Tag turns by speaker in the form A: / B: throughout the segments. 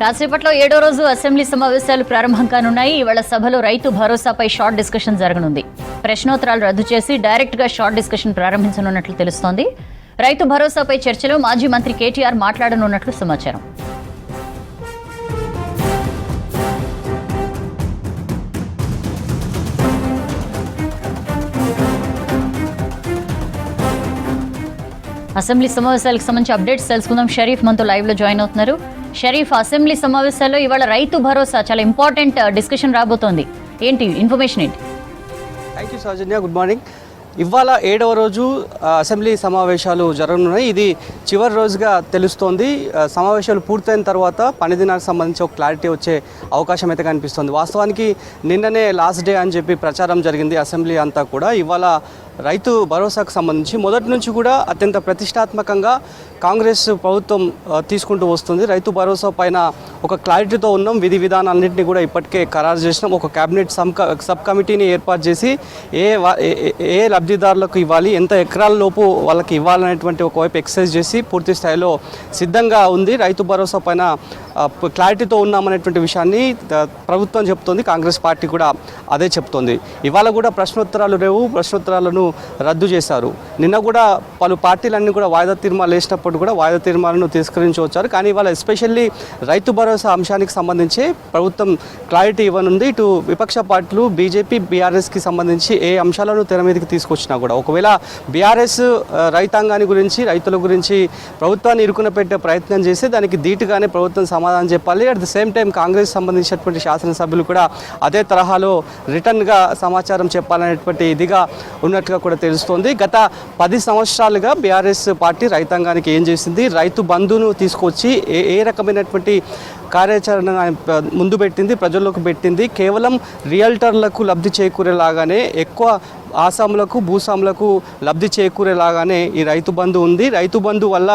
A: కాసేపట్లో 7వ రోజు అసెంబ్లీ సమావేశాలు ప్రారంభం కానున్నాయి. ఇవాళ సభలో రైతు భరోసాపై షార్ట్ డిస్కషన్ జరగనుంది. ప్రశ్నోత్తరాలు రద్దు చేసి డైరెక్ట్ గా షార్ట్ డిస్కషన్ ప్రారంభించనున్నట్లు తెలుస్తోంది. రైతు భరోసాపై చర్చలో మాజీ మంత్రి కేటీఆర్ మాట్లాడనున్నట్లు సమాచారం. అసెంబ్లీ సమావేశాలకు సంబంధించి అప్డేట్స్ తెలుసుకుందాం. షరీఫ్ మనతో లైవ్ లో జాయిన్ అవుతున్నారు. షరీఫ్, అసెంబ్లీ సమావేశాల్లో ఇవాళ రైతు భరోసా చాలా ఇంపార్టెంట్ డిస్కషన్ రాబోతోంది. ఏంటి ఇన్ఫర్మేషన్ ఏంటి?
B: Thank you Soujanya, good morning. ఇవాళ 7వ రోజు అసెంబ్లీ సమావేశాలు జరగనున్నాయి. ఇది చివరి రోజుగా తెలుస్తోంది. సమావేశాలు పూర్తయిన తర్వాత పనిదినానికి సంబంధించి ఒక క్లారిటీ వచ్చే అవకాశం అయితే కనిపిస్తుంది. వాస్తవానికి నిన్ననే లాస్ట్ డే అని చెప్పి ప్రచారం జరిగింది అసెంబ్లీ అంతా కూడా. ఇవాళ రైతు భరోసాకు సంబంధించి మొదటి నుంచి కూడా అత్యంత ప్రతిష్టాత్మకంగా కాంగ్రెస్ ప్రభుత్వం తీసుకుంటూ వస్తుంది. రైతు భరోసా పైన ఒక క్లారిటీతో ఉన్నాం. విధి విధానాలన్నింటినీ కూడా ఇప్పటికే ఖరారు చేసినాం. ఒక క్యాబినెట్ సబ్ కమిటీని ఏర్పాటు చేసి ఏ లబ్ధిదారులకు ఇవ్వాలి, ఎంత ఎకరాల లోపు వాళ్ళకి ఇవ్వాలనేటువంటి ఒకవైపు ఎక్సర్సైజ్ చేసి పూర్తి స్థాయిలో సిద్ధంగా ఉంది. రైతు భరోసా పైన క్లారిటీతో ఉన్నామనేటువంటి విషయాన్ని ప్రభుత్వం చెప్తోంది. కాంగ్రెస్ పార్టీ కూడా అదే చెప్తోంది. ఇవాళ కూడా ప్రశ్నోత్తరాలు రేవు, ప్రశ్నోత్తరాలను రద్దు చేశారు. నిన్న కూడా పలు పార్టీలన్నీ కూడా వాయిదా తీర్మానాలు వేసినప్పుడు కూడా వాయిదా తీర్మానాలను తిరస్కరించి వచ్చారు. కానీ ఇవాళ ఎస్పెషల్లీ రైతు భరోసా అంశానికి సంబంధించి ప్రభుత్వం క్లారిటీ ఇవ్వనుంది. ఇటు విపక్ష పార్టీలు బీజేపీ, బీఆర్ఎస్కి సంబంధించి ఏ అంశాలను తెర మీదకి తీసుకొచ్చినా కూడా ఒకవేళ బీఆర్ఎస్ రైతాంగాన్ని గురించి, రైతుల గురించి ప్రభుత్వాన్ని ఇరుకున పెట్టే ప్రయత్నం చేస్తే దానికి ధీటుగానే ప్రభుత్వం సమాధానం చెప్పాలి. At the same time Congress సంబంధించినటువంటి శాసనసభ్యులు కూడా అదే తరహాలో రిటర్న్గా సమాచారం చెప్పాలనేటువంటి ఇదిగా ఉన్నట్టుగా కూడా తెలుస్తోంది. గత 10 సంవత్సరాలుగా బీఆర్ఎస్ పార్టీ రైతాంగానికి ఏం చేసింది, రైతు బంధును తీసుకొచ్చి ఏ రకమైనటువంటి కార్యాచరణ ముందు పెట్టింది, ప్రజల్లోకి పెట్టింది. కేవలం రియల్టర్లకు లబ్ధి చేకూరేలాగానే, ఎక్కువ ఆసాములకు భూస్వాములకు లబ్ధి చేకూరేలాగానే ఈ రైతు బంధు ఉంది. రైతు బంధు వల్ల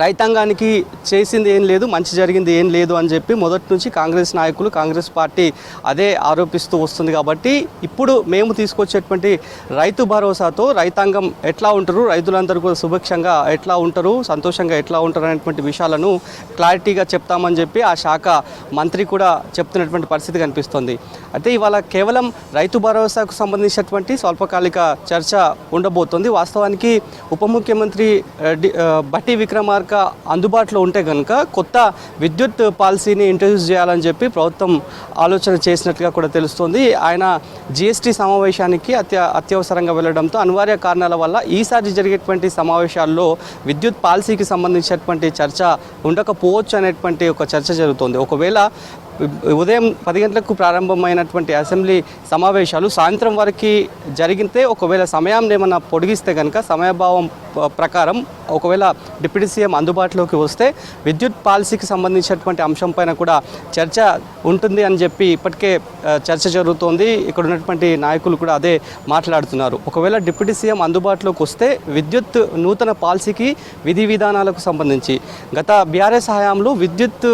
B: రైతాంగానికి చేసింది ఏం లేదు, మంచి జరిగింది ఏం లేదు అని చెప్పి మొదటి నుంచి కాంగ్రెస్ నాయకులు, కాంగ్రెస్ పార్టీ అదే ఆరోపిస్తూ వస్తుంది. కాబట్టి ఇప్పుడు మేము తీసుకొచ్చేటువంటి రైతు భరోసాతో రైతాంగం ఎట్లా ఉంటారు, రైతులందరూ కూడా సుభిక్షంగా ఎట్లా ఉంటారు, సంతోషంగా ఎట్లా ఉంటారు అనేటువంటి విషయాలను క్లారిటీగా చెప్తామని చెప్పి ఆ శాఖ మంత్రి కూడా చెప్తున్నటువంటి పరిస్థితి కనిపిస్తుంది. అయితే ఇవాళ కేవలం రైతు భరోసాకు సంబంధించినటువంటి స్వల్పకాలిక చర్చ ఉండబోతోంది. వాస్తవానికి ఉప ముఖ్యమంత్రి బట్టి విక్రమార్క అందుబాటులో ఉంటే కనుక కొత్త విద్యుత్ పాలసీని ఇంట్రడ్యూస్ చేయాలని చెప్పి ప్రభుత్వం ఆలోచన చేసినట్లుగా కూడా తెలుస్తోంది. ఆయన జిఎస్టీ సమావేశానికి అత్యవసరంగా వెళ్లడంతో అనివార్య కారణాల వల్ల ఈసారి జరిగేటువంటి సమావేశాల్లో విద్యుత్ పాలసీకి సంబంధించినటువంటి చర్చ ఉండకపోవచ్చు అనేటువంటి ఒక చర్చ జరుగుతోంది. ఒకవేళ ఉదయం 10 గంటలకు ప్రారంభమైనటువంటి అసెంబ్లీ సమావేశాలు సాయంత్రం వరకు జరిగితే, ఒకవేళ సమయాన్ని ఏమన్నా పొడిగిస్తే కనుక సమయభావం ప్రకారం ఒకవేళ డిప్యూటీ సీఎం అందుబాటులోకి వస్తే విద్యుత్ పాలసీకి సంబంధించినటువంటి అంశం పైన కూడా చర్చ ఉంటుంది అని చెప్పి ఇప్పటికే చర్చ జరుగుతోంది. ఇక్కడ ఉన్నటువంటి నాయకులు కూడా అదే మాట్లాడుతున్నారు. ఒకవేళ డిప్యూటీ సీఎం అందుబాటులోకి వస్తే విద్యుత్ నూతన పాలసీకి విధి విధానాలకు సంబంధించి గత బీఆర్ఎస్ హయాంలో విద్యుత్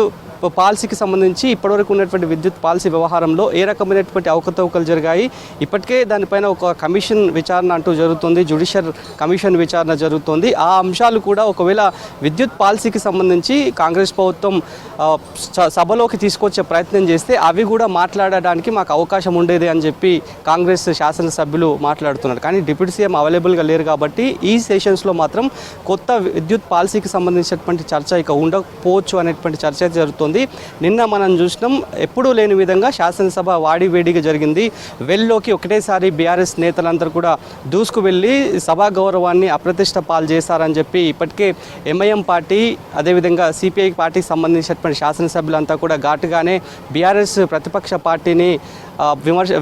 B: పాలసీకి సంబంధించి ఇప్పటివరకు ఉన్నటువంటి విద్యుత్ పాలసీ వ్యవహారంలో ఏ రకమైనటువంటి అవకతవకలు జరిగాయి, ఇప్పటికే దానిపైన ఒక కమిషన్ విచారణ అంటూ జరుగుతుంది, జ్యుడిషియల్ కమిషన్ విచారణ జరుగుతుంది. ఆ అంశాలు కూడా ఒకవేళ విద్యుత్ పాలసీకి సంబంధించి కాంగ్రెస్ ప్రభుత్వం సభలోకి తీసుకొచ్చే ప్రయత్నం చేస్తే అవి కూడా మాట్లాడడానికి మాకు అవకాశం ఉండేది అని చెప్పి కాంగ్రెస్ శాసనసభ్యులు మాట్లాడుతున్నారు. కానీ డిప్యూటీ సీఎం అవైలబుల్గా లేరు కాబట్టి ఈ సెషన్స్లో మాత్రం కొత్త విద్యుత్ పాలసీకి సంబంధించినటువంటి చర్చ ఇక ఉండకపోవచ్చు అనేటువంటి చర్చ జరుగుతుంది. నిన్న మనం చూసినాం, ఎప్పుడూ లేని విధంగా శాసనసభ వాడివేడిగా జరిగింది. వెల్లోకి ఒకటేసారి బీఆర్ఎస్ నేతలందరూ కూడా దూసుకు వెళ్ళి సభా గౌరవాన్ని అప్రతిష్ట పాలు చేశారని చెప్పి ఇప్పటికే ఎంఐఎం పార్టీ, అదేవిధంగా సిపిఐ పార్టీకి సంబంధించినటువంటి శాసనసభ్యులంతా కూడా ఘాటుగానే బీఆర్ఎస్ ప్రతిపక్ష పార్టీని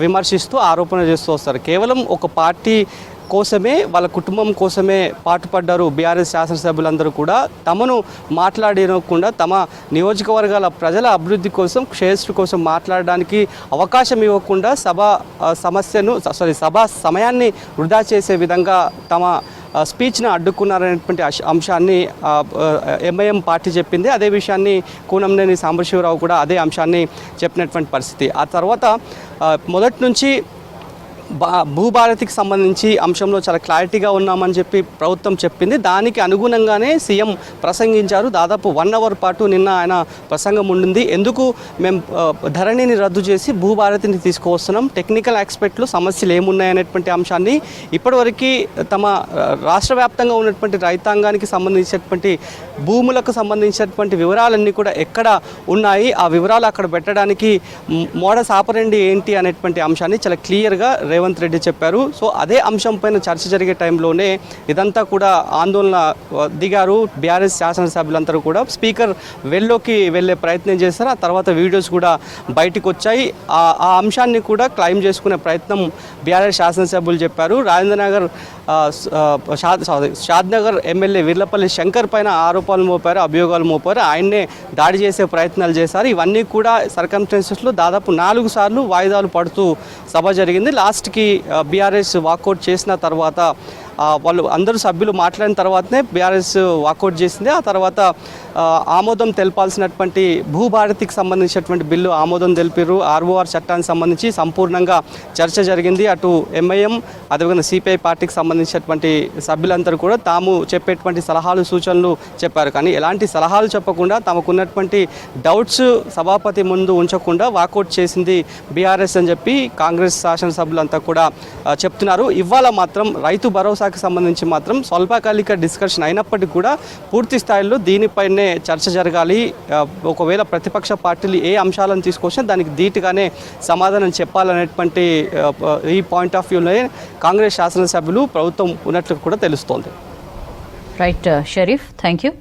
B: విమర్శిస్తూ ఆరోపణ చేస్తూ వస్తారు. కేవలం ఒక పార్టీ కోసమే, వాళ్ళ కుటుంబం కోసమే పాటుపడ్డారు బీఆర్ఎస్ శాసనసభ్యులందరూ కూడా. తమను మాట్లాడకుండా తమ నియోజకవర్గాల ప్రజల అభివృద్ధి కోసం, శ్రేయస్సు కోసం మాట్లాడడానికి అవకాశం ఇవ్వకుండా సభా సమయాన్ని వృధా చేసే విధంగా తమ స్పీచ్ను అడ్డుకున్నారనేటువంటి అంశాన్ని ఎంఐఎం పార్టీ చెప్పింది. అదే విషయాన్ని కూనంనేని సాంబశివరావు కూడా అదే అంశాన్ని చెప్పినటువంటి పరిస్థితి. ఆ తర్వాత మొదటి నుంచి భూభారతికి సంబంధించి అంశంలో చాలా క్లారిటీగా ఉన్నామని చెప్పి ప్రభుత్వం చెప్పింది. దానికి అనుగుణంగానే సీఎం ప్రసంగించారు. దాదాపు 1 అవర్ పాటు నిన్న ఆయన ప్రసంగం ఉండింది. ఎందుకు మేము ధరణిని రద్దు చేసి భూభారతిని తీసుకువస్తున్నాం, టెక్నికల్ ఆస్పెక్ట్లు సమస్యలు ఏమున్నాయనేటువంటి అంశాన్ని ఇప్పటివరకు తమ రాష్ట్ర వ్యాప్తంగా ఉన్నటువంటి రైతాంగానికి సంబంధించినటువంటి భూములకు సంబంధించినటువంటి వివరాలన్నీ కూడా ఎక్కడ ఉన్నాయి, ఆ వివరాలు అక్కడ పెట్టడానికి మోడస్ ఆపరెండి ఏంటి అనేటువంటి అంశాన్ని చాలా క్లియర్గా రేవంత్ రెడ్డి చెప్పారు. సో అదే అంశం పైన చర్చ జరిగే టైంలోనే ఇదంతా కూడా ఆందోళన దిగారు బీఆర్ఎస్ శాసనసభ్యులందరూ కూడా. స్పీకర్ వెల్లోకి వెళ్ళే ప్రయత్నం చేశారు. ఆ తర్వాత వీడియోస్ కూడా బయటకు వచ్చాయి. ఆ అంశాన్ని కూడా క్లైమ్ చేసుకునే ప్రయత్నం బీఆర్ఎస్ శాసనసభ్యులు చెప్పారు. రాజేంద్రనగర్ షాద్నగర్ ఎమ్మెల్యే వీర్లపల్లి శంకర్ పైన ఆరోపణలు మోపారు, అభియోగాలు మోపారు. ఆయన్నే దాడి చేసే ప్రయత్నాలు చేశారు. ఇవన్నీ కూడా సర్కమ్స్టెన్సెస్లో దాదాపు 4 సార్లు వాయిదాలు పడుతూ సభ జరిగింది. లాస్ట్కి బీఆర్ఎస్ వాకౌట్ చేసిన తర్వాత వాళ్ళు అందరూ సభ్యులు మాట్లాడిన తర్వాతనే బీఆర్ఎస్ వాకౌట్ చేసింది. ఆ తర్వాత ఆమోదం తెలపాల్సినటువంటి భూభారతికి సంబంధించినటువంటి బిల్లు ఆమోదం తెలిపారు. ఆర్ఓఆర్ చట్టానికి సంబంధించి సంపూర్ణంగా చర్చ జరిగింది. అటు ఎంఐఎం అదేవిధంగా సిపిఐ పార్టీకి సంబంధించినటువంటి సభ్యులందరూ కూడా తాము చెప్పేటువంటి సలహాలు సూచనలు చెప్పారు. కానీ ఎలాంటి సలహాలు చెప్పకుండా తమకున్నటువంటి డౌట్స్ సభాపతి ముందు ఉంచకుండా వాకౌట్ చేసింది బీఆర్ఎస్ అని చెప్పి కాంగ్రెస్ శాసనసభ్యులంతా కూడా చెప్తున్నారు. ఇవాళ మాత్రం రైతు భరోసాకి సంబంధించి మాత్రం స్వల్పకాలిక డిస్కషన్ అయినప్పటికీ కూడా పూర్తి స్థాయిలో దీనిపైనే చర్చ జరగాలి. ఒకవేళ ప్రతిపక్ష పార్టీలు ఏ అంశాలను తీసుకొచ్చినా దానికి ధీటుగానే సమాధానం చెప్పాలనేటువంటి ఈ పాయింట్ ఆఫ్ వ్యూలోనే కాంగ్రెస్ శాసనసభ్యులు ప్రభుత్వం ఉన్నట్లు కూడా తెలుస్తోంది.
A: Right Sharif, thank you.